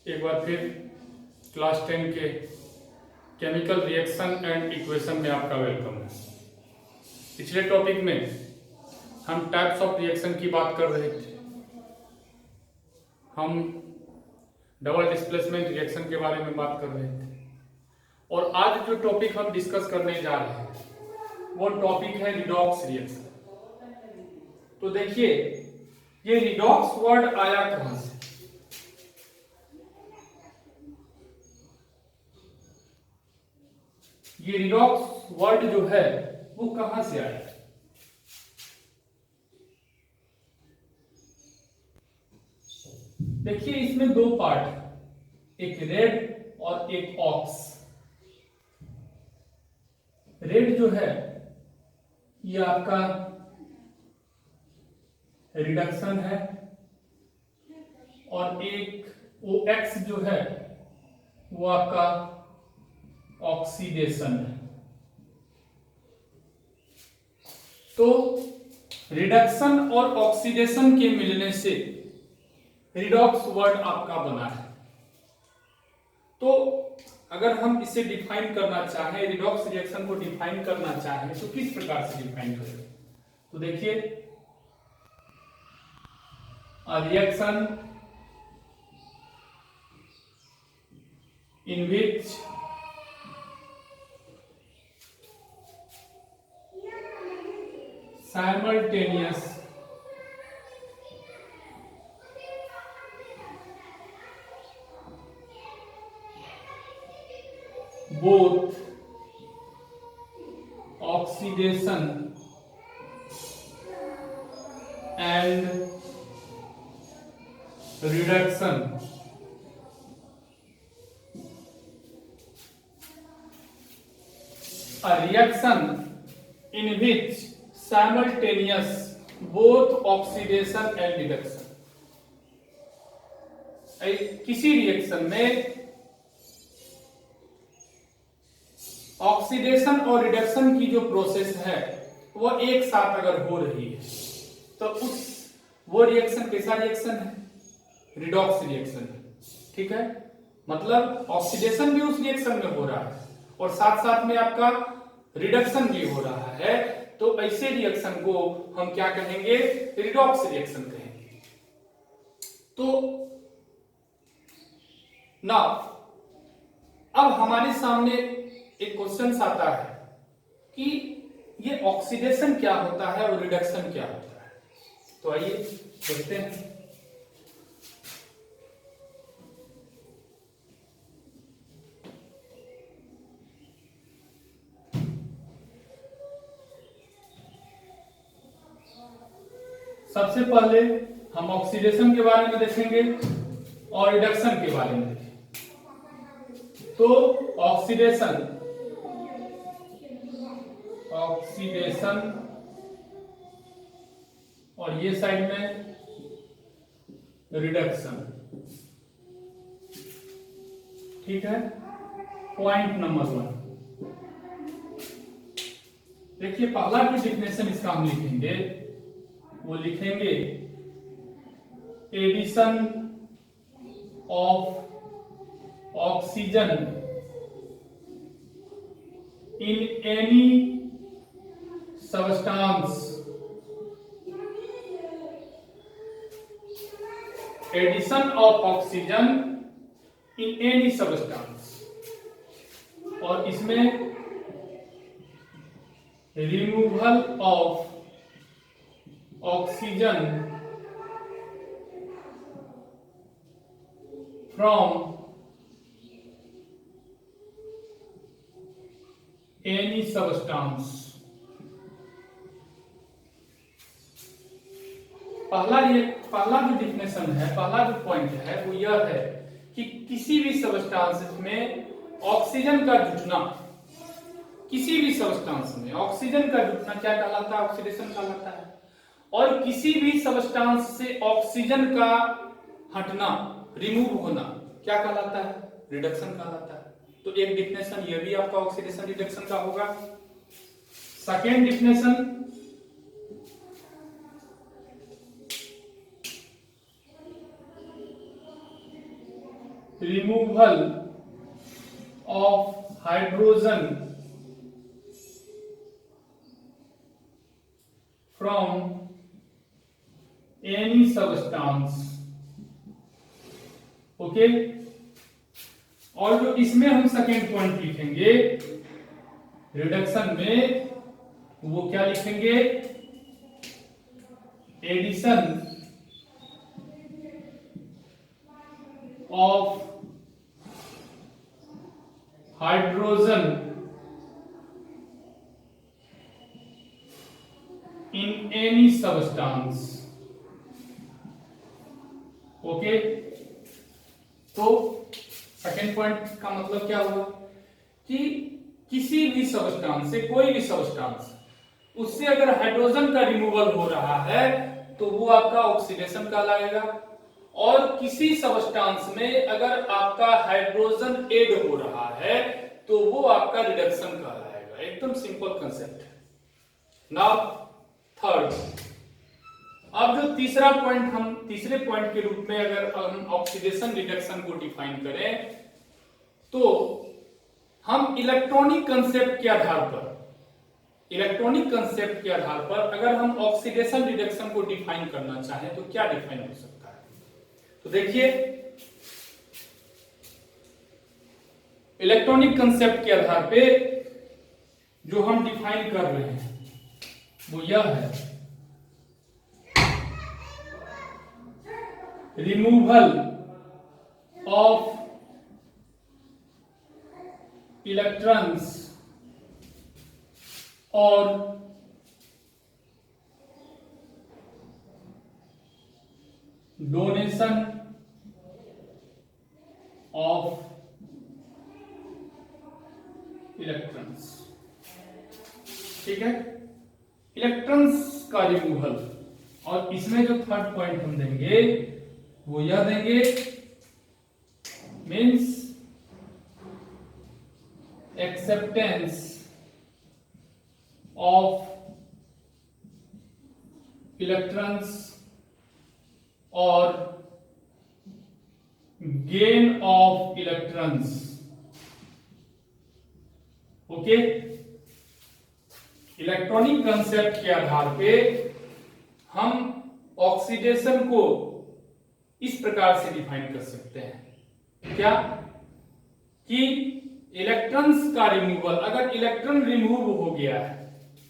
एक बार फिर क्लास 10 के केमिकल रिएक्शन एंड इक्वेशन में आपका वेलकम है। पिछले टॉपिक में हम टाइप्स ऑफ रिएक्शन की बात कर रहे थे। हम डबल डिस्प्लेसमेंट रिएक्शन के बारे में बात कर रहे थे और आज जो टॉपिक हम डिस्कस करने जा रहे हैं वो टॉपिक है रिडॉक्स रिएक्शन। तो देखिए, ये रिडॉक्स वर्ड आया कहां से? ये रिडॉक्स वर्ड जो है वो कहां से आया? देखिए, इसमें दो पार्ट है, एक रेड और एक ऑक्स। रेड जो है ये आपका रिडक्शन है और एक OX जो है वो आपका ऑक्सीडेशन है। तो रिडक्शन और ऑक्सीडेशन के मिलने से रिडॉक्स वर्ड आपका बना है। तो अगर हम इसे डिफाइन करना चाहें, रिडॉक्स रिएक्शन को डिफाइन करना चाहें तो किस प्रकार से डिफाइन करें? तो देखिए, reaction in which simultaneous both oxidation and reduction a reaction in which simultaneous both oxidation and reduction, किसी रिएक्शन में ऑक्सीडेशन और रिडक्शन की जो प्रोसेस है वो एक साथ अगर हो रही है तो वो रिएक्शन कैसा रिएक्शन है? रिडॉक्स रिएक्शन है। ठीक है, मतलब ऑक्सीडेशन भी उस रिएक्शन में हो रहा है और साथ साथ में आपका रिडक्शन भी हो रहा है। तो ऐसे रिएक्शन को हम क्या कहेंगे? रिडॉक्स रिएक्शन कहेंगे। तो ना अब हमारे सामने एक क्वेश्चन आता है कि ये ऑक्सीडेशन क्या होता है और रिडक्शन क्या होता है। तो आइए देखते हैं। सबसे पहले हम ऑक्सीडेशन के बारे में देखेंगे और रिडक्शन के बारे में देखेंगे। तो ऑक्सीडेशन और ये साइड में रिडक्शन। ठीक है, पॉइंट नंबर 1। देखिए, पहला जो डिफिनेशन इसका हम लिखेंगे वो लिखेंगे addition of oxygen in any substance, addition of oxygen in any substance, और इसमें removal of oxygen from any substance. पहला जो डिफिनेशन है, पहला जो पॉइंट है वो यह है कि किसी भी सबस्टांस में ऑक्सीजन का जुटना, किसी भी सबस्टांस में ऑक्सीजन का जुटना क्या कहलाता है? ऑक्सीडेशन कहलाता है। और किसी भी सबस्टांस से ऑक्सीजन का हटना, रिमूव होना क्या कहलाता है? रिडक्शन कहलाता है। तो एक डिफिनेशन यह भी आपका ऑक्सीडेशन रिडक्शन का होगा। Second definition, removal of hydrogen from any substance. Okay, और जो इसमें हम सेकेंड पॉइंट लिखेंगे रिडक्शन में, वो क्या लिखेंगे, addition of hydrogen in any substance. Okay, तो सेकेंड पॉइंट का मतलब क्या हुआ कि किसी भी सबस्टांस से, कोई भी सबस्टांस, उससे अगर हाइड्रोजन का रिमूवल हो रहा है तो वो आपका ऑक्सीडेशन कहलाएगा, और किसी सबस्टांस में अगर आपका हाइड्रोजन ऐड हो रहा है तो वो आपका रिडक्शन कहलाएगा। एकदम सिंपल कंसेप्ट। नाउ थर्ड, अब जो तीसरा पॉइंट, हम तीसरे पॉइंट के रूप में अगर हम ऑक्सीडेशन रिडक्शन को डिफाइन करें तो हम इलेक्ट्रॉनिक कंसेप्ट के आधार पर, अगर हम ऑक्सीडेशन रिडक्शन को डिफाइन करना चाहें तो क्या डिफाइन हो सकता है। तो देखिए, इलेक्ट्रॉनिक कंसेप्ट के आधार पे जो हम डिफाइन कर रहे हैं वो यह है, रिमूवल ऑफ इलेक्ट्रॉन्स और डोनेशन ऑफ इलेक्ट्रॉन्स। ठीक है, इलेक्ट्रॉन्स का रिमूवल, और इसमें जो थर्ड पॉइंट हम देंगे वो यह देंगे, मीन्स एक्सेप्टेंस ऑफ इलेक्ट्रॉन्स और gain of electrons. Okay, electronic concept के आधार पे हम ऑक्सीडेशन को इस प्रकार से डिफाइन कर सकते हैं, क्या कि इलेक्ट्रॉन्स का रिमूवल, अगर इलेक्ट्रॉन रिमूव हो गया है,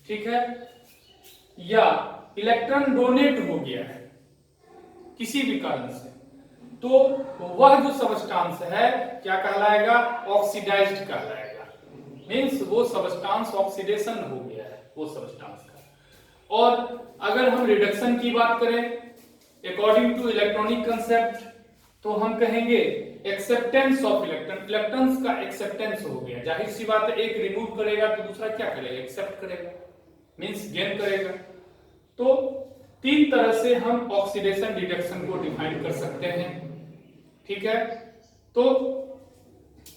ठीक है, या इलेक्ट्रॉन डोनेट हो गया है किसी भी कारण से, तो वह जो सबस्टांस है क्या कहलाएगा, ऑक्सीडाइज्ड कहलाएगा। मीन्स वो सबस्टांस ऑक्सीडेशन हो गया है वो सबस्टांस का। और अगर हम रिडक्शन की बात करें अकॉर्डिंग टू इलेक्ट्रॉनिक कंसेप्ट, तो हम कहेंगे एक्सेप्टेंस ऑफ इलेक्ट्रॉन, इलेक्ट्रॉन्स का एक्सेप्टेंस हो गया। जाहिर सी बात है, एक रिमूव करेगा तो दूसरा क्या करेगा, एक्सेप्ट करेगा, मींस गेन करेगा। तो तीन तरह से हम ऑक्सीडेशन रिडक्शन को डिफाइन कर सकते हैं। ठीक है, तो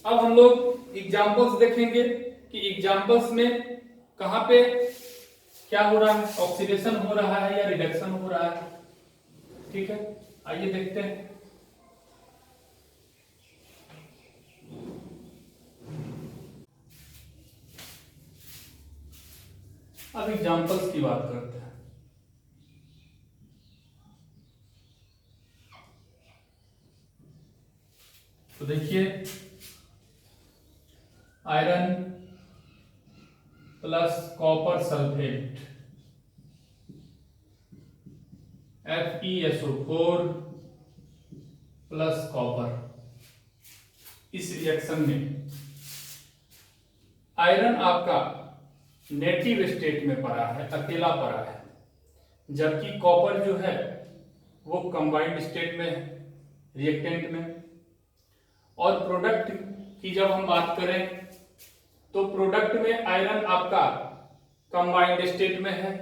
अब हम लोग एग्जांपल्स देखेंगे कि एग्जांपल्स में कहां पे क्या हो रहा है, ऑक्सीडेशन हो रहा है या रिडक्शन हो रहा है। ठीक है, आइए देखते हैं। अब एग्जांपल्स की बात करते हैं। तो देखिए, iron plus copper sulphate FeSO4 plus copper, इस रिएक्शन में आयरन आपका नेटिव स्टेट में पड़ा है, अकेला पड़ा है, जबकि कॉपर जो है वो कंबाइंड स्टेट में है, रिएक्टेंट में। और प्रोडक्ट की जब हम बात करें तो प्रोडक्ट में आयरन आपका कंबाइंड स्टेट में है,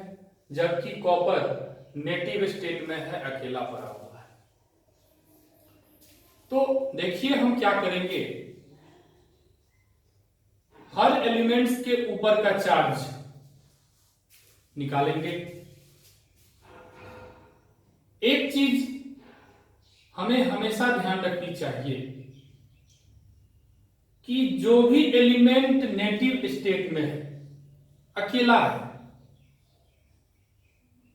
जबकि कॉपर नेटिव स्टेट में है, अकेला पड़ा हुआ है। तो देखिए हम क्या करेंगे, हर एलिमेंट्स के ऊपर का चार्ज निकालेंगे। एक चीज हमें हमेशा ध्यान रखनी चाहिए कि जो भी एलिमेंट नेटिव स्टेट में है, अकेला है,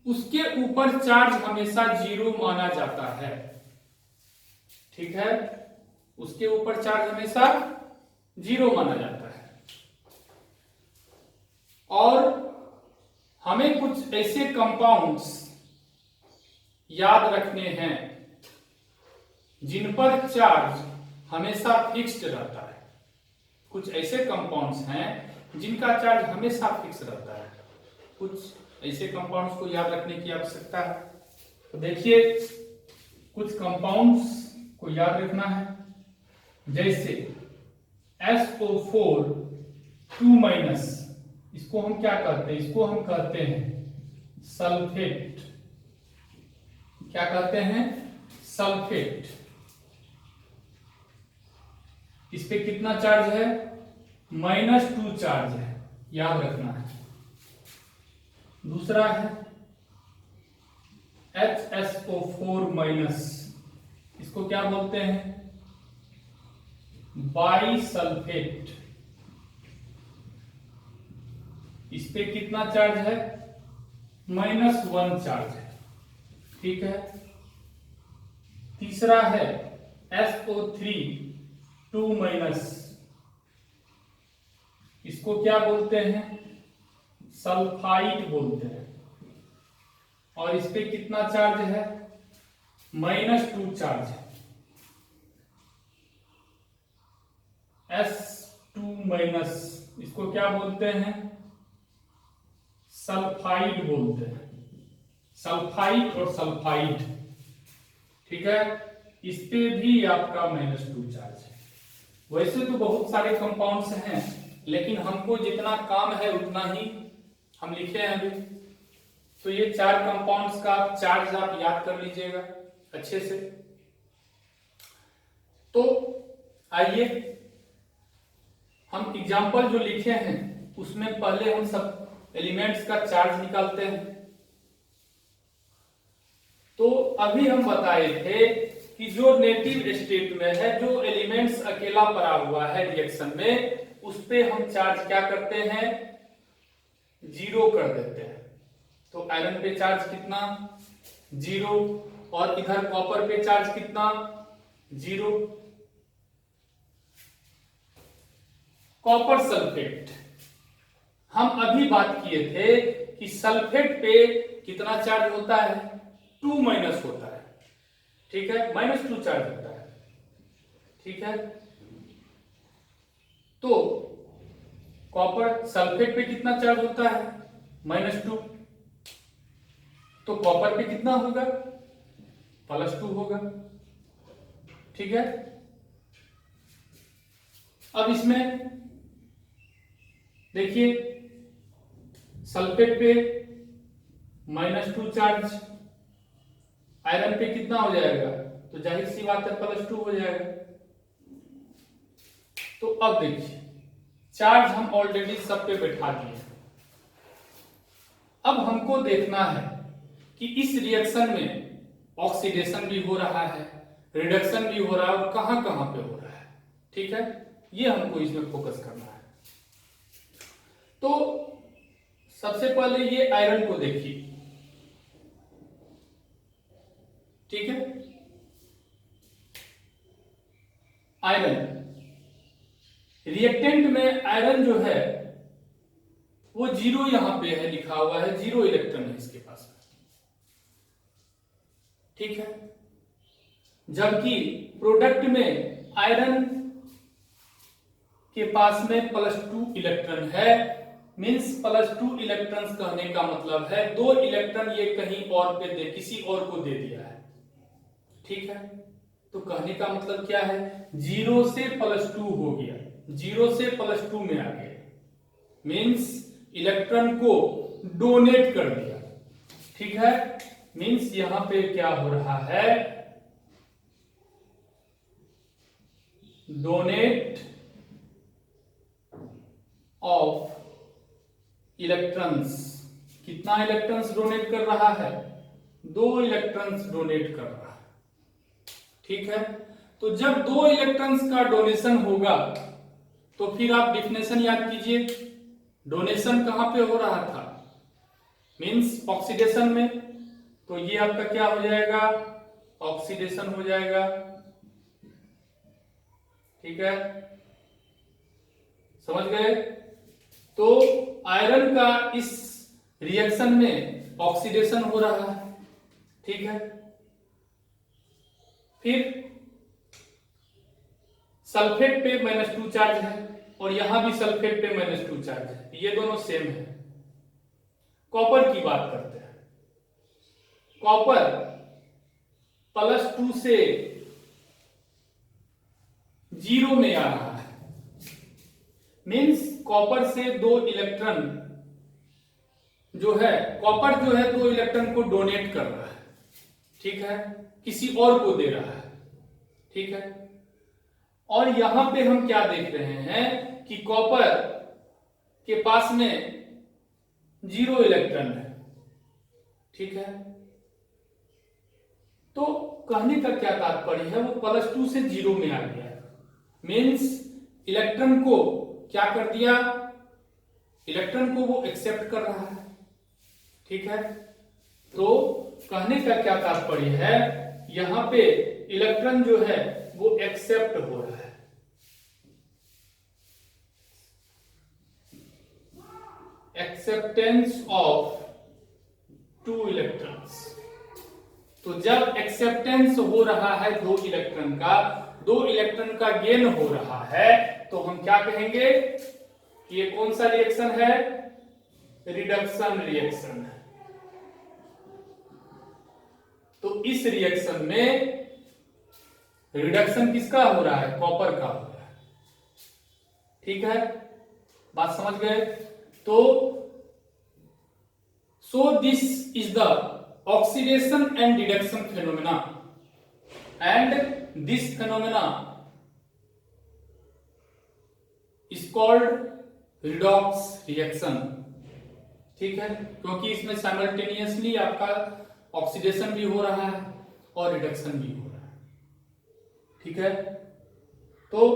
उसके ऊपर चार्ज हमेशा जीरो माना जाता है। ठीक है, उसके ऊपर चार्ज हमेशा जीरो माना जाता है। और हमें कुछ ऐसे कंपाउंड्स याद रखने हैं जिन पर चार्ज हमेशा फिक्स्ड रहता है। कुछ ऐसे कंपाउंड्स हैं जिनका चार्ज हमेशा फिक्स रहता है। कुछ ऐसे कंपाउंड्स को याद रखने की आवश्यकता है। तो देखिए, कुछ कंपाउंड्स को याद रखना है, जैसे SO4 2-, इसको हम क्या कहते हैं? इसको हम कहते हैं सल्फेट। क्या कहते हैं? सल्फेट। इस पे कितना चार्ज है? -2 चार्ज है, याद रखना है। दूसरा है HSO4-, इसको क्या बोलते हैं? बाईसल्फेट। इस पे कितना चार्ज है? -1 चार्ज है। ठीक है। तीसरा है SO3 2-, इसको क्या बोलते हैं? सल्फाइड बोलते हैं। और इस पे कितना चार्ज है? -2 चार्ज है। S2-, इसको क्या बोलते हैं? सल्फाइड बोलते हैं। सल्फाइड और सल्फाइड। ठीक है, इस पे भी आपका -2 चार्ज है। वैसे तो बहुत सारे कंपाउंड्स हैं, लेकिन हमको जितना काम है उतना ही हम लिखे हैं अभी। तो ये 4 कंपाउंड्स का चार्ज आप याद कर लीजिएगा अच्छे से। तो आइए हम एग्जाम्पल जो लिखे हैं उसमें पहले हम सब एलिमेंट्स का चार्ज निकालते हैं। तो अभी हम बताए थे कि जो नेटिव स्टेट में है, जो एलिमेंट्स अकेला पड़ा हुआ है रिएक्शन में, उस पे हम चार्ज क्या करते हैं? जीरो कर देते हैं। तो आयरन पे चार्ज कितना? 0। और इधर कॉपर पे चार्ज कितना? 0। कॉपर सल्फेट, हम अभी बात किए थे कि सल्फेट पे कितना चार्ज होता है? 2- होता है। ठीक है, -2 चार्ज होता है। ठीक है, तो कॉपर सल्फेट पे कितना चार्ज होता है? -2। तो कॉपर पे कितना होगा? +2 होगा। ठीक है, अब इसमें देखिए, सल्फेट पे -2 चार्ज, आयरन पे कितना हो जाएगा? तो जाहिर सी बात है +2 हो जाएगा। तो अब देखिए, चार्ज हम ऑलरेडी सब पे बैठा दिए। अब हमको देखना है कि इस रिएक्शन में ऑक्सीडेशन भी हो रहा है, रिडक्शन भी हो रहा है, और कहां कहां पे हो रहा है। ठीक है, ये हमको इसमें फोकस करना है। तो सबसे पहले ये आयरन को देखिए। ठीक है, आयरन रिएक्टेंट में आयरन जो है वो 0 यहां पे है, लिखा हुआ है 0 इलेक्ट्रॉन है इसके पास। ठीक है, जबकि प्रोडक्ट में आयरन के पास में +2 इलेक्ट्रॉन है। मींस +2 इलेक्ट्रॉन्स कहने का मतलब है 2 इलेक्ट्रॉन ये कहीं और पे दे, किसी और को दे दिया है। ठीक है, तो कहने का मतलब क्या है? 0 से +2 हो गया, 0 से +2 में आ गया, मींस इलेक्ट्रॉन को डोनेट कर दिया। ठीक है, मींस यहां पे क्या हो रहा है? Donate of electrons. कितना इलेक्ट्रॉन्स डोनेट कर रहा है? 2 इलेक्ट्रॉन्स डोनेट कर रहा है। ठीक है, तो जब 2 इलेक्ट्रॉन्स का डोनेशन होगा तो फिर आप डिफिनेशन याद कीजिए, डोनेशन कहां पे हो रहा था, मींस ऑक्सीडेशन में, तो ये आपका क्या हो जाएगा, ऑक्सीडेशन हो जाएगा। ठीक है, समझ गए। तो आयरन का इस रिएक्शन में ऑक्सीडेशन हो रहा है। ठीक है, फिर सल्फेट पे -2 चार्ज है और यहां भी सल्फेट पे -2 चार्ज है, ये दोनों सेम है। कॉपर की बात करते हैं। कॉपर +2 से 0 में आ रहा है, मींस कॉपर से 2 इलेक्ट्रॉन जो है, कॉपर जो है 2 इलेक्ट्रॉन को डोनेट कर रहा है। ठीक है, किसी और को दे रहा है। ठीक है, और यहां पे हम क्या देख रहे हैं कि कॉपर के पास में 0 इलेक्ट्रॉन है। ठीक है, तो कहने का क्या तात्पर्य है, वो +2 से 0 में आ गया, मींस इलेक्ट्रॉन को क्या कर दिया, इलेक्ट्रॉन को वो एक्सेप्ट कर रहा है। ठीक है, तो कहने का क्या तात्पर्य है, यहां पे इलेक्ट्रॉन जो है वो एक्सेप्ट हो रहा है। Acceptance of 2 electrons. तो जब एक्सेप्टेंस हो रहा है 2 इलेक्ट्रॉन का, 2 इलेक्ट्रॉन का गेन हो रहा है, तो हम क्या कहेंगे कि ये कौन सा रिएक्शन है, रिडक्शन रिएक्शन है। तो इस रिएक्शन में रिडक्शन किसका हो रहा है, कॉपर का हो रहा है। ठीक है, बात समझ गए। तो so this is the oxidation and reduction phenomena, and this phenomena is called redox reaction. ठीक है, क्योंकि इसमें साइमल्टेनियसली आपका ऑक्सीडेशन भी हो रहा है और रिडक्शन भी हो रहा है। ठीक है, तो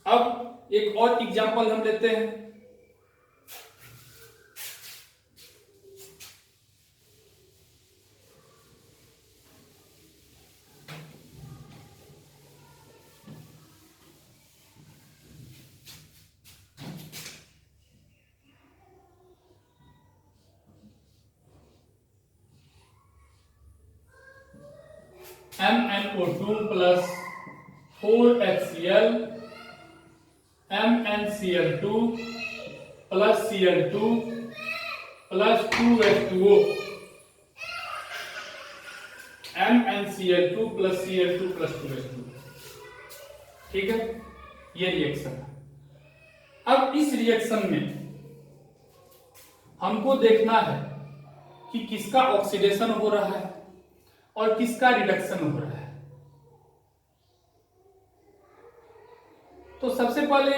अब एक और एग्जांपल हम लेते हैं। MnO2 plus 4HCl, MnCl2 plus Cl2 plus 2H2O, MnCl2 plus Cl2 plus 2H2। ठीक है, ये रिएक्शन है। अब इस रिएक्शन में हमको देखना है कि किसका ऑक्सीडेशन हो रहा है और किसका रिडक्शन हो रहा है। तो सबसे पहले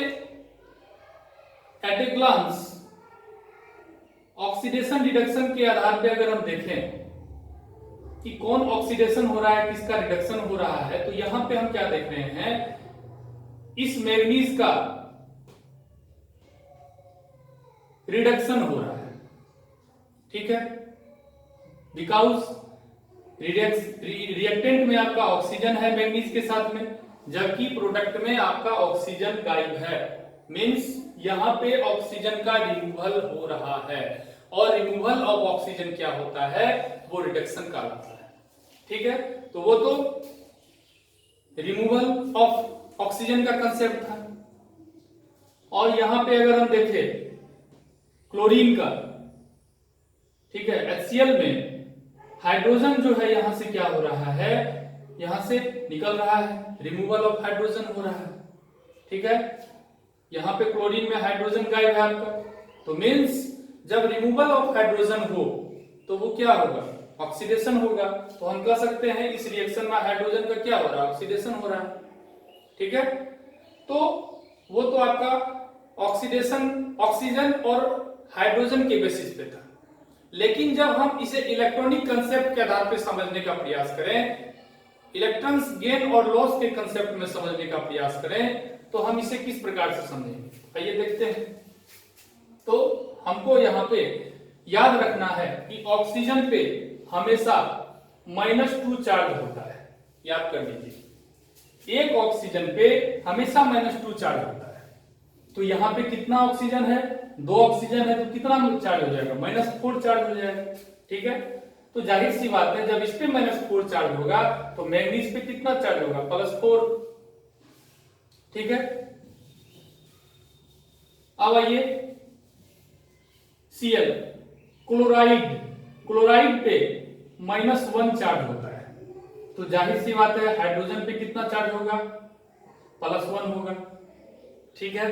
at a glance oxidation reduction के आधार पे अगर हम देखें कि कौन ऑक्सीडेशन हो रहा है, किसका रिडक्शन हो रहा है, तो यहां पे हम क्या देख रहे हैं, इस मैग्नीज का रिडक्शन हो रहा है। ठीक है, बिकॉज रिएक्टेंट में आपका ऑक्सीजन है मैग्नीज के साथ में, जबकि प्रोडक्ट में आपका ऑक्सीजन गायब है, मींस यहां पे ऑक्सीजन का रिमूवल हो रहा है, और रिमूवल ऑफ ऑक्सीजन क्या होता है, वो रिडक्शन कहलाता है। ठीक है, तो वो तो रिमूवल ऑफ ऑक्सीजन का कंसेप्ट था। और यहां पे अगर हम देखें क्लोरीन का, ठीक है, HCl में हाइड्रोजन जो है यहां से क्या हो रहा है, यहां से निकल रहा है, रिमूवल ऑफ हाइड्रोजन हो रहा है। ठीक है, यहां पे क्लोरीन में हाइड्रोजन गायब है आपका, तो मींस जब रिमूवल ऑफ हाइड्रोजन हो तो वो क्या होगा, ऑक्सीडेशन होगा। तो हम कह सकते हैं इस रिएक्शन में हाइड्रोजन का क्या हो रहा है, ऑक्सीडेशन हो रहा है। ठीक है, तो वो तो आपका ऑक्सीडेशन ऑक्सीजन और हाइड्रोजन के बेसिस पे था। लेकिन जब हम इसे इलेक्ट्रॉनिक कंसेप्ट के आधार पे समझने का प्रयास करें, इलेक्ट्रॉन्स गेन और लॉस के कंसेप्ट में समझने का प्रयास करें, तो हम इसे किस प्रकार से समझेंगे, आइए देखते हैं। तो हमको यहाँ पे याद रखना है कि ऑक्सीजन पे हमेशा -2 चार्ज होता है, याद कर लीजिए। एक ऑक्सीजन पे हमेशा -2 चार्ज होता है। तो यहाँ पे कितना ऑक्सीजन है, 2 ऑक्सीजन है, तो कितना चार्ज हो जाएगा, -4 चार्ज हो जाएगा। ठीक है, तो जाहिर सी बात है जब इस पे -4 चार्ज होगा तो मैग्नीज पे कितना चार्ज होगा, +4। ठीक है, अब आइए Cl, क्लोराइड पे -1 चार्ज होता है। तो जाहिर सी बात है हाइड्रोजन पे कितना चार्ज होगा, +1 होगा। ठीक है,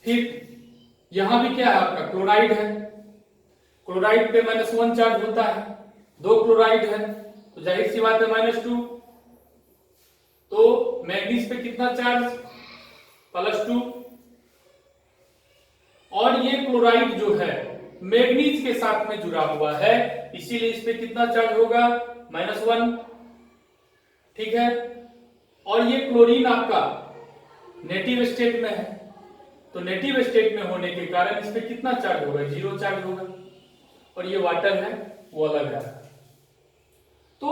फिर यहां भी क्या है आपका, क्लोराइड है, क्लोराइड पे -1 चार्ज होता है, 2 क्लोराइड है, तो जाहिर सी बात है -2। तो मैग्नीज पे कितना चार्ज, +2। और ये क्लोराइड जो है मैग्नीज के साथ में जुड़ा हुआ है, इसीलिए इस पे कितना चार्ज होगा, -1। ठीक है, और ये क्लोरीन आपका नेटिव स्टेट में है, तो नेटिव स्टेट में होने के कारण इस पे कितना चार्ज होगा, 0 चार्ज होगा। और ये वाटर है वो अलग है। तो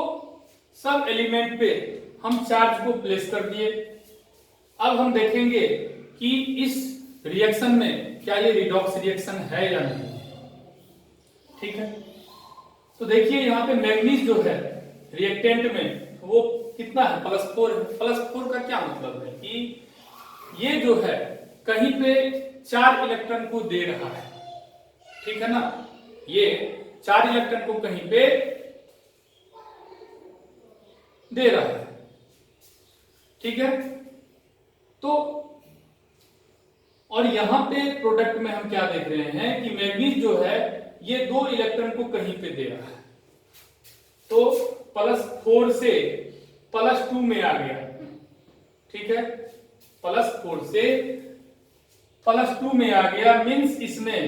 सब एलिमेंट पे हम चार्ज को प्लेस कर दिए। अब हम देखेंगे कि इस रिएक्शन में क्या ये रिडॉक्स रिएक्शन है या नहीं। ठीक है, तो देखिए यहाँ पे मैग्नीज जो है रिएक्टेंट में वो कितना है, +4 है। +4 का क्या मतलब है कि ये जो है कहीं पे 4 इलेक्ट्रॉन को दे रहा है। ठीक है ना, ये 4 इलेक्ट्रॉन को कहीं पे दे रहा है। ठीक है, तो और यहां पे प्रोडक्ट में हम क्या देख रहे हैं कि मैग्नीज जो है ये 2 इलेक्ट्रॉन को कहीं पे दे रहा है, तो +4 से +2 में आ गया। ठीक है, +4 से +2 में आ गया, मींस इसमें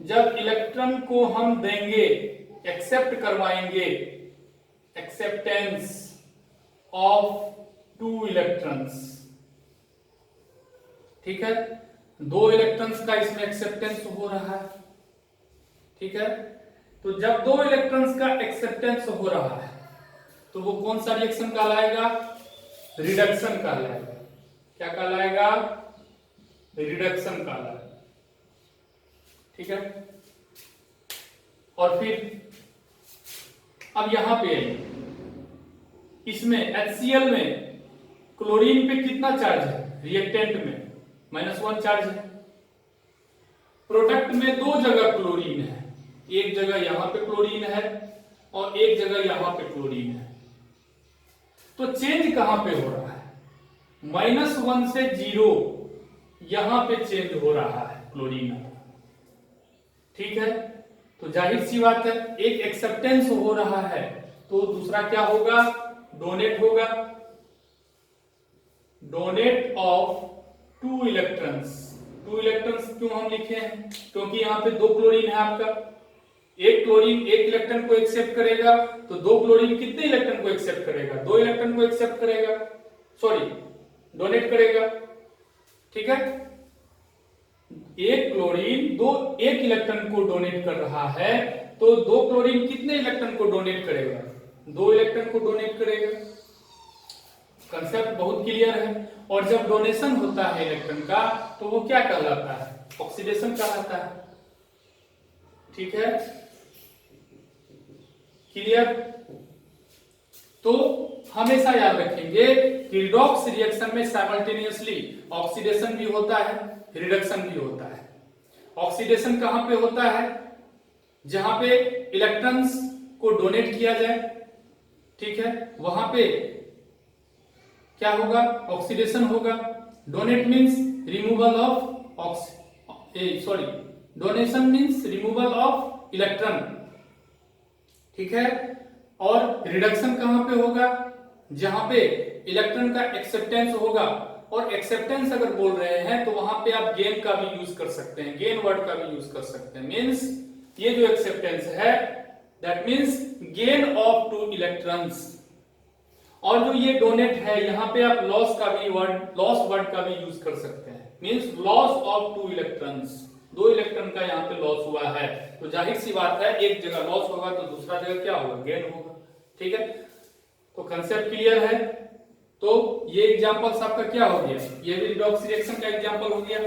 जब इलेक्ट्रॉन को हम देंगे, एक्सेप्ट करवाएंगे, एक्सेप्टेंस ऑफ 2 इलेक्ट्रॉन्स। ठीक है, 2 इलेक्ट्रॉन्स का इसमें एक्सेप्टेंस हो रहा है। ठीक है, तो जब 2 इलेक्ट्रॉन्स का एक्सेप्टेंस हो रहा है तो वो कौन सा रिएक्शन कहलाएगा, रिडक्शन कहलाएगा। क्या कहलाएगा, रिडक्शन कहलाएगा। ठीक है, और फिर अब यहां पे इसमें HCl में क्लोरीन पे कितना चार्ज है, रिएक्टेंट में -1 चार्ज है। प्रोडक्ट में 2 जगह क्लोरीन है, एक जगह यहां पे क्लोरीन है और एक जगह यहां पे क्लोरीन है। तो चेंज कहां पे हो रहा है, -1 से 0 यहां पे चेंज हो रहा है क्लोरीन। ठीक है, तो जाहिर सी बात है एक एक्सेप्टेंस हो रहा है तो दूसरा क्या होगा, डोनेट होगा। Donate of 2 electrons. 2 इलेक्ट्रॉन्स क्यों हम लिखे हैं, क्योंकि यहाँ पे 2 क्लोरीन है आपका, एक क्लोरीन 1 इलेक्ट्रॉन को एक्सेप्ट करेगा, तो 2 क्लोरीन कितने इलेक्ट्रॉन को एक्सेप्ट करेगा, 2 इलेक्ट्रॉन को एक्सेप्ट करेगा, सॉरी डोनेट करेगा। ठीक है, एक क्लोरीन 1 इलेक्ट्रॉन को डोनेट कर रहा है, तो 2 क्लोरीन कितने इलेक्ट्रॉन को डोनेट करेगा, 2 इलेक्ट्रॉन को डोनेट करेगा। कंसेप्ट बहुत क्लियर है। और जब डोनेशन होता है इलेक्ट्रॉन का तो वो क्या कहलाता है, ऑक्सीडेशन कहलाता है। ठीक है, क्लियर। तो हमेशा याद रखेंगे कि रिडॉक्स रिएक्शन में साइमल्टेनियसली ऑक्सीडेशन भी होता है, रिडक्शन भी होता है। ऑक्सीडेशन कहां पे होता है, जहां पे इलेक्ट्रॉन्स को डोनेट किया जाए। ठीक है, वहां पे क्या होगा, ऑक्सीडेशन होगा। Donate means removal of donation means removal of electron. ठीक है, और रिडक्शन कहां पे होगा, जहां पे इलेक्ट्रॉन का एक्सेप्टेंस होगा। और एक्सेप्टेंस अगर बोल रहे हैं तो वहां पे आप गेन का भी यूज कर सकते हैं, गेन वर्ड का भी यूज कर सकते हैं। मींस ये जो एक्सेप्टेंस है that means gain of 2 electrons. और जो ये डोनेट है, यहाँ पे आप लॉस वर्ड का भी यूज कर सकते हैं, means loss of 2 electrons, 2 electron का यहाँ पे लॉस हुआ है, तो जाहिर सी बात है एक जगह लॉस होगा तो दूसरा जगह क्या होगा, गेन होगा। ठीक है, तो कंसेप्ट क्लियर है। तो ये एग्जांपल्स आपका क्या हो गया, ये भी रिडॉक्स रिएक्शन का एग्जांपल हो गया।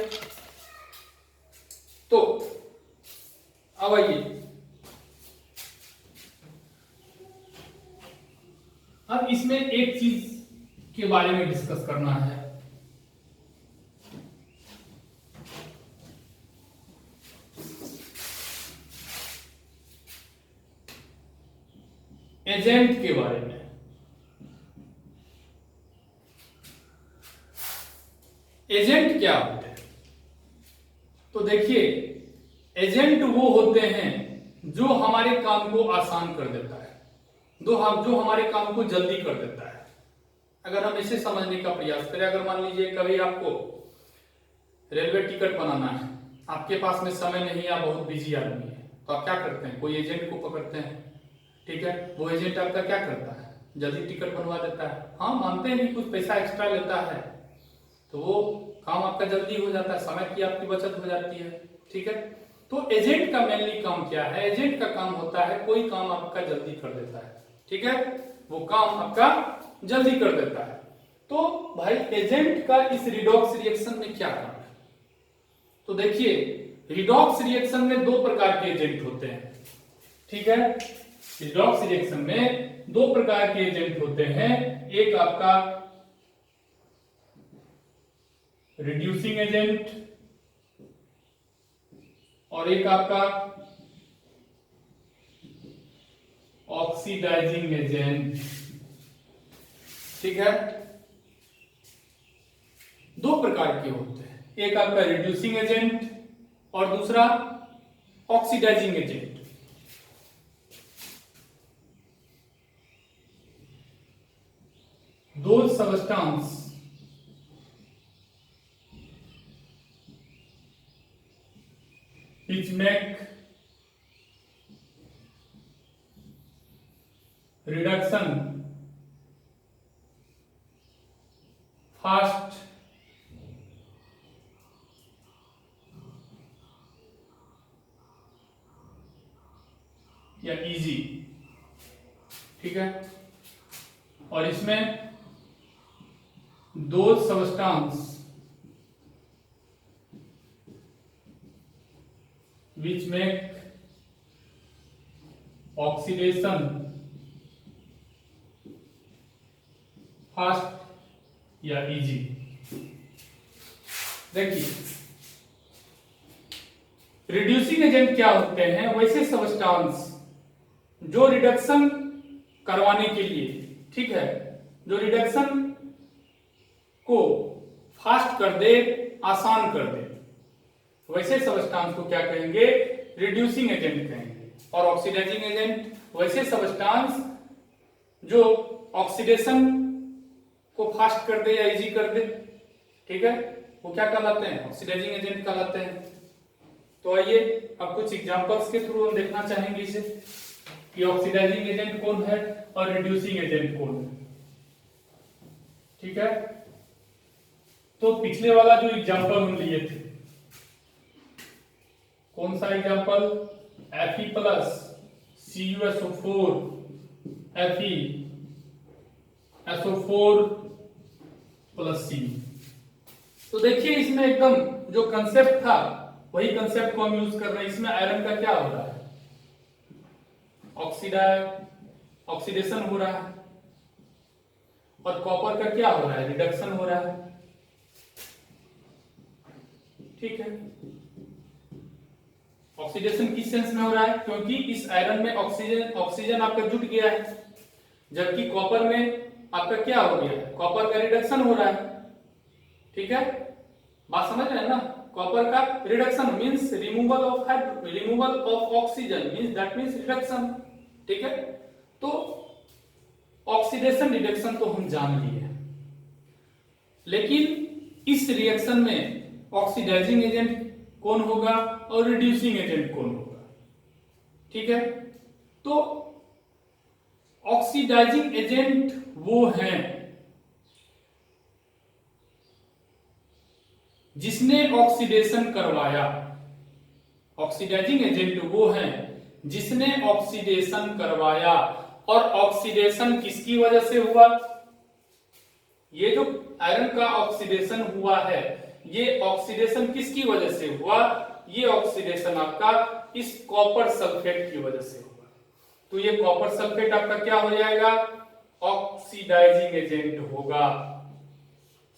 तो अब आइए, अब इसमें एक चीज के बारे में डिस्कस करना है, एजेंट के बारे में। एजेंट क्या होते हैं? तो देखिए, एजेंट वो होते हैं जो हमारे काम को आसान कर देता है, जो हमारे काम को जल्दी कर देता है। अगर हम इसे समझने का प्रयास करें, अगर मान लीजिए कभी आपको रेलवे टिकट बनाना है, आपके पास में समय नहीं है, आप बहुत बिजी आदमी है, तो आप क्या करते हैं, कोई एजेंट को पकड़ते हैं। ठीक है, वो एजेंट आपका क्या करता है, जल्दी टिकट बनवा देता है। हाँ, मानते हैं कि कुछ पैसा एक्स्ट्रा लेता है, तो वो काम आपका जल्दी हो जाता है, समय की आपकी बचत हो जाती है। ठीक है, तो एजेंट का मेनली काम क्या है, एजेंट का काम होता है कोई काम आपका जल्दी कर देता है। ठीक है, वो काम आपका जल्दी कर देता है। तो भाई एजेंट का इस रिडॉक्स रिएक्शन में क्या काम है? तो देखिए, रिडॉक्स रिएक्शन में 2 प्रकार के एजेंट होते हैं। ठीक है, रिडॉक्स रिएक्शन में 2 प्रकार के एजेंट होते हैं, एक आपका रिड्यूसिंग एजेंट और एक आपका ऑक्सीडाइजिंग एजेंट। ठीक है, 2 प्रकार के होते हैं, एक आपका रिड्यूसिंग एजेंट और दूसरा oxidising agent. Those substances which make reduction fast या इजी। ठीक है, और इसमें 2 substance which make oxidation fast या इजी। देखिए, रिड्यूसिंग एजेंट क्या होते हैं, वैसे सबस्टांस जो रिडक्शन करवाने के लिए, ठीक है, जो रिडक्शन को फास्ट कर दे, आसान कर दे, वैसे सबस्टांस को क्या कहेंगे, रिड्यूसिंग एजेंट कहेंगे। और ऑक्सीडाइजिंग एजेंट वैसे सबस्टांस जो ऑक्सीडेशन को फास्ट कर दे या इजी कर दे। ठीक है, वो क्या कहलाते हैं, ऑक्सीडाइजिंग एजेंट कहलाते हैं। तो आइए अब कुछ एग्जांपल्स के थ्रू हम देखना चाहेंगे इसे कि ऑक्सीडाइजिंग एजेंट कौन है और रिड्यूसिंग एजेंट कौन है। ठीक है, तो पिछले वाला जो एग्जांपल हम लिए थे, कौन सा example, Fe plus CuSO4 FeSO4 plus C। तो देखिए, इसमें एकदम जो कंसेप्ट था वही कंसेप्ट को हम यूज कर रहे हैं। इसमें आयरन का क्या हो रहा है, ऑक्सीडेशन हो रहा है, और कॉपर का क्या हो रहा है, रिडक्शन हो रहा है। ठीक है, ऑक्सीडेशन किस सेंस में हो रहा है, क्योंकि इस आयरन में ऑक्सीजन आपका जुट गया है, जबकि कॉपर में आपका क्या हो गया है, कॉपर का रिडक्शन हो रहा है। ठीक है, बात समझ रहे हैं ना, कॉपर का reduction means removal of oxygen means that means reduction. ठीक है, तो ऑक्सीडेशन रिडक्शन तो हम जान लिए, लेकिन इस रिएक्शन में ऑक्सीडाइजिंग एजेंट कौन होगा और रिड्यूसिंग एजेंट कौन होगा। ठीक है, तो ऑक्सीडाइजिंग एजेंट वो हैं जिसने ऑक्सीडेशन करवाया। ऑक्सीडाइजिंग एजेंट वो हैं जिसने ऑक्सीडेशन करवाया। और ऑक्सीडेशन किसकी वजह से हुआ? ये जो आयरन का ऑक्सीडेशन हुआ है, ये ऑक्सीडेशन किसकी वजह से हुआ? ये ऑक्सीडेशन आपका इस कॉपर सल्फेट की वजह से हुआ। तो ये कॉपर सल्फेट आपका क्या हो जाएगा? ऑक्सीडाइजिंग एजेंट होगा।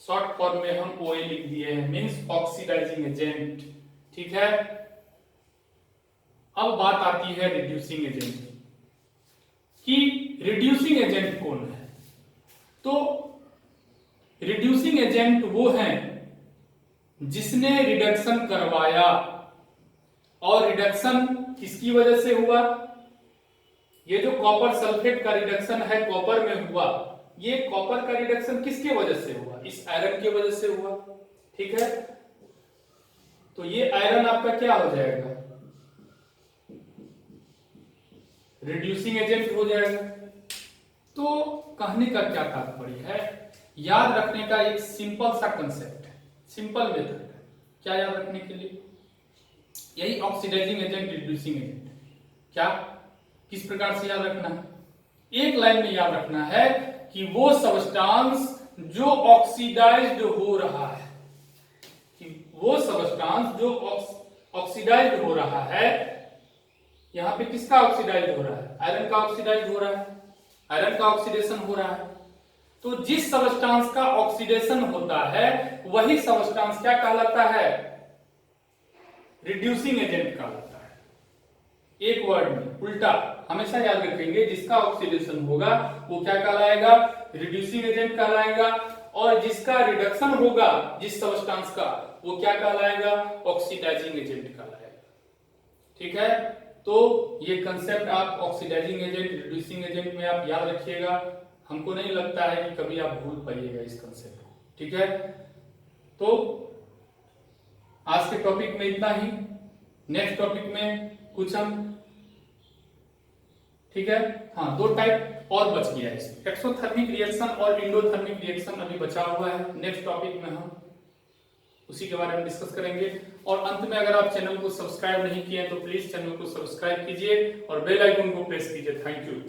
शॉर्ट फॉर्म में हम OA लिख दिए हैं, मींस ऑक्सीडाइजिंग एजेंट। ठीक है। अब बात आती है रिड्यूसिंग एजेंट की, कि रिड्यूसिंग एजेंट कौन है? तो रिड्यूसिंग एजेंट वो हैं जिसने रिडक्शन करवाया। और रिडक्शन किसकी वजह से हुआ? ये जो कॉपर सल्फेट का रिडक्शन है कॉपर में हुआ, ये कॉपर का रिडक्शन किसके वजह से हुआ? इस आयरन की वजह से हुआ। ठीक है। तो ये आयरन आपका क्या हो जाएगा? रिड्यूसिंग एजेंट हो जाएगा। तो कहने का क्या तात्पर्य है? याद रखने का एक सिंपल सा कंसेप्ट है, सिंपल मेथड है। क्या याद रखने के लिए? यही ऑक्सीडाइजिंग एजेंट, रिड्यूसिंग एजेंट। क्या किस प्रकार से याद रखना है? एक लाइन में याद रखना है कि वो सब्सटेंस जो ऑक्सीडाइज्ड हो रहा है, कि वो सब्सटेंस जो ऑक्सीडाइज्ड हो रहा है, यहां पे किसका ऑक्सीडाइज्ड हो रहा है? आयरन का ऑक्सीडाइज्ड हो रहा है, आयरन का ऑक्सीडेशन हो रहा है। तो जिस सब्सटेंस का ऑक्सीडेशन होता है वही सब्सटेंस क्या कहलाता है? रिड्यूसिंग एजेंट कहलाता है। एक वर्ड में उल्टा हमेशा याद रखेंगे, जिसका ऑक्सीडेशन होगा वो क्या कहलाएगा? रिड्यूसिंग एजेंट कहलाएगा। और जिसका रिडक्शन होगा जिस सब्सटेंस का, वो क्या कहलाएगा? ऑक्सीडाइजिंग एजेंट कहलाएगा। ठीक है। तो ये कंसेप्ट आप ऑक्सीडाइजिंग एजेंट, रिड्यूसिंग एजेंट में आप याद रखिएगा। हमको नहीं लगता है कि कभी आप भूल पाइएगा इस कंसेप्ट को। ठीक है। तो आज के टॉपिक में इतना ही। नेक्स्ट टॉपिक में कुछ हम, ठीक है, हाँ, दो टाइप और बच गया है इसमें, एक्सोथर्मिक रिएक्शन और इंडोथर्मिक रिएक्शन अभी बचा हुआ है। नेक्स्ट टॉपिक में हम उसी के बारे में डिस्कस करेंगे। और अंत में अगर आप चैनल को सब्सक्राइब नहीं किए तो प्लीज चैनल को सब्सक्राइब कीजिए और बेल आइकन को प्रेस कीजिए। Thank you.